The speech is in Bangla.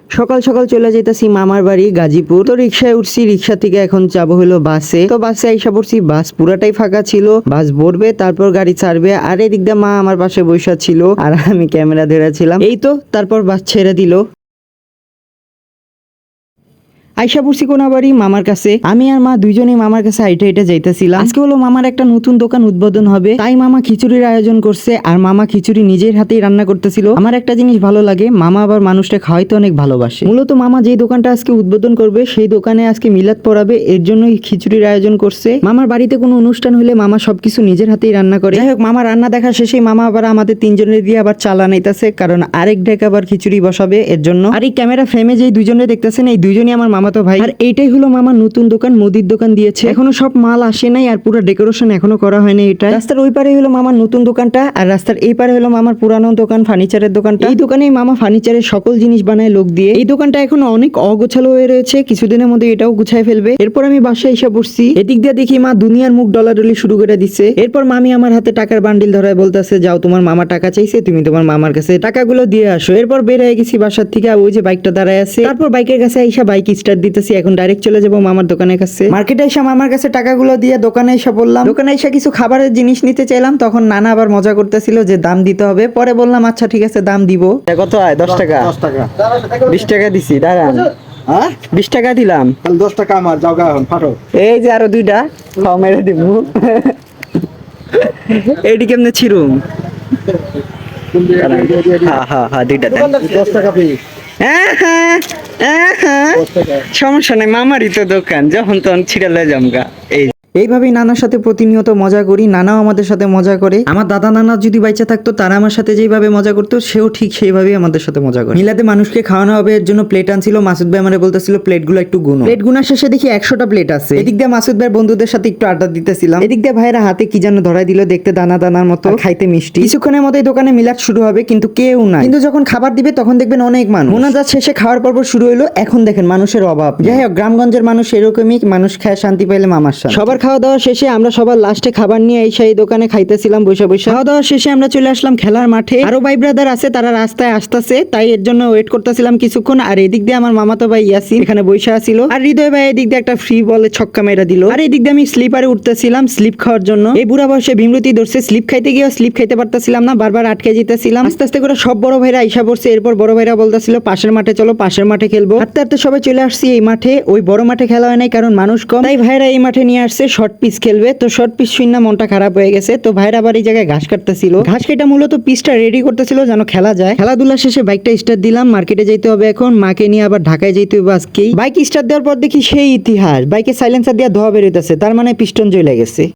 সকাল সকাল চলে যাইতাছি মামার বাড়ি গাজীপুর। তো রিক্সায় উঠছি, রিক্সা থেকে এখন যাবো হলো বাসে। তো বাসে আইসা পড়ছি, বাস পুরাটাই ফাঁকা ছিল। বাস ভরবে, তারপর গাড়ি ছাড়বে। আর এদিক দিয়ে মা আমার পাশে বসা ছিল আর আমি ক্যামেরা ধরেছিলাম। এই তো তারপর বাস ছেড়ে দিল। আইসা পড়ছি কোনাবাড়ি মামার কাছে। আমি আর মা দুইজনেই মামার কাছে হাইটে হাইটে যাইতেছিলাম। আজকে হলো মামার একটা নতুন দোকান উদ্বোধন হবে, তাই মামা খিচুড়ির আয়োজন করছে। আর মামা খিচুড়ি নিজের হাতেই রান্না করতেছিল। আমার একটা জিনিস ভালো লাগে, মামা আবার মানুষটা খাওয়াইতে অনেক ভালোবাসে। মূলত মামা যেই দোকানটা আজকে উদ্বোধন করবে সেই দোকানে আজকে মিলাদ পড়াবে, এর জন্যই খিচুড়ির আয়োজন করছে। মামার বাড়িতে কোনো অনুষ্ঠান হলে মামা সবকিছু নিজের হাতেই রান্না করে। যাই হোক, মামা রান্না দেখা শেষে মামা আবার আমাদের তিনজনের দিয়ে আবার চালা নাইতেছে, কারণ আরেক ডেক আবার খিচুড়ি বসাবে এর জন্য। আর এই ক্যামেরা ফ্রেমে যেই দুইজনে দেখতেছেন, এই দুইজনই আমার মামাতো ভাই। আর এইটাই হলো মামার নতুন দোকান, মুদির দোকান দিয়েছে। এখনো সব মাল আসে নাই আর পুরো ডেকোরেশন এখনো করা হয়নি। এটা রাস্তার ওই পারে হলো মামার নতুন দোকানটা, আর রাস্তার এই পারে হলো মামার পুরানো দোকান, ফার্নিচারের দোকানটা। এই দোকানেই মামা ফার্নিচারের সকল জিনিস বানায় লোক দিয়ে। এই দোকানটা এখনো অনেক অগোছালো হয়ে রয়েছে, কিছুদিনের মধ্যে এটাও গুছায় ফেলবে। এরপর আমি বাসায় এসে পড়ছি। এদিক দিয়ে দেখি মা দুনিয়ার মুখ ডলাডলি শুরু করে দিচ্ছে। এরপর মামি আমার হাতে টাকার বান্ডিল ধরায় বলতেছে, যাও তোমার মামা টাকা চাইছে, তুমি তোমার মামার কাছে টাকাগুলো দিয়ে আসো। এরপর বের হয়ে গেছি বাসার থেকে। ওই যে বাইকটা দাঁড়ায় আছে, তারপর বাইকের কাছে আইসা বাইক স্টার্ট দিতেছি। এখন ডাইরেক্ট চলে যাবো মামার দোকানের কাছে। মার্কেটে এসে মামার কাছে টাকাগুলো দিয়ে দোকানে এসে বললাম, দোকানে এসে কিছু খাবারের জিনিস নিতে চাইলাম। তখন নানা আবার মজা করতেছিল যে দাম দিতে হবে। পরে বললাম আচ্ছা ঠিক আছে, দাম দিব। কত হয়? 10 টাকা। 10 টাকা। 20 টাকা দিছি, দাঁড়ান। হ্যাঁ 20 টাকা দিলাম। তাহলে 10 টাকা আমার, যাও গা এখন ফাটো। এই যে আরো দুইটা খাও, মেরে দিব। এইটি কেমনে ছিরুম? হ্যাঁ হ্যাঁ হ্যাঁ, দুইটা দেন। 10 টাকা পিস। সমস্যা নাই, মামারই তো দোকান, যখন তখন ছিড়ালে জমগা। এইভাবেই নানার সাথে প্রতিনিয়ত মজা করি, নানাও আমাদের সাথে মজা করে। আমার দাদা নানা যদি বাইচা থাকতো, তারা আমার সাথে যেভাবে মজা করতো, সেও ঠিক সেইভাবেই আমাদের সাথে মজা করে। মিলাতে মানুষকে খাওয়ানো হবে, এর জন্য প্লেট আনছিল। মাসুদ ভাই আমারে বলতেছিল প্লেটগুলো একটু গুনো। প্লেট গুনার শেষে দেখি 100টা প্লেট আছে। এদিক দিয়ে মাসুদ ভাইয়ের বন্ধুদের সাথে একটু আড্ডা দিতেছিলাম। এদিক দিয়ে ভাইয়েরা হাতে কি যেন ধরাই দিল, দেখতে দানা দানার মতো, খাইতে মিষ্টি। কিছুক্ষণের মধ্যেই দোকানে মিলাদ শুরু হবে, কিন্তু কেউ নাই। কিন্তু যখন খাবার দিবে তখন দেখবেন অনেক মানুষ। মোনাজাত শেষে খাওয়ার পর্ব শুরু হলো। এখন দেখেন মানুষের অভাব। যাই হোক, গ্রামগঞ্জের মানুষ এরকমই, মানুষ খায় শান্তি পাইলে মামার শান্তি। সবার খাওয়া দাওয়া শেষে আমরা সবার লাস্টে খাবার নিয়ে এই সেই দোকানে খাইতেছিলাম বসে বসে। খাওয়া দাওয়া শেষে আমরা চলে আসলাম খেলার মাঠে। আরো ভাই ব্রাদার আছে, তারা রাস্তায় আসতেছে, তাই এর জন্য ওয়েট করতেছিলাম কিছুক্ষণ। আর এদিক দিয়ে আমার মামাতো ভাই ইয়াসিন এখানে বসে আছিল, আর হৃদয় ভাই এদিক দিয়ে একটা ফ্রি বলে ছক্কা মেরা দিল। আর এদিক দিয়ে আমি স্লিপারে উঠতেছিলাম স্লিপ খাওয়ার জন্য। এই বুড়া বয়সে ভীমরতি ধরছে, স্লিপ খাইতে গিয়ে স্লিপ খাইতে পারতেছিলাম না, বারবার আটকে যেতেছিলাম। আস্তে আস্তে করে সব বড় ভাইরা আইসা পড়ছে। এরপর বড় ভাইরা বলতেছিল পাশের মাঠে চলো, পাশের মাঠে খেলবো। হাঁটতে হাঁটতে সবাই চলে আসছি এই মাঠে। ওই বড় মাঠে খেলা হয় নাই, কারণ মানুষ কম, তাই ভাইরা এই মাঠে নিয়ে আসছে শর্ট পিচ খেলবে। তো শর্ট পিচ শুনে মনটা খারাপ হয়ে গেছে। তো ভাইরা আবার এই জায়গায় ঘাস কাটতেছিল। ঘাস কেটে মূলত পিচটা রেডি করতেছিল যেন খেলা যায়। খেলাধুলা শেষে বাইকটা স্টার্ট দিলাম। মার্কেটে যেতে হবে এখন, মাকে নিয়ে আবার ঢাকায় যেতে হবে আজকেই। বাইক স্টার্ট দেওয়ার পর দেখি সেই ইতিহাস, বাইকে সাইলেন্সার দিয়ে ধোয়া বেরোতেছে, তার মানে পিস্টন জ্বলে গেছে।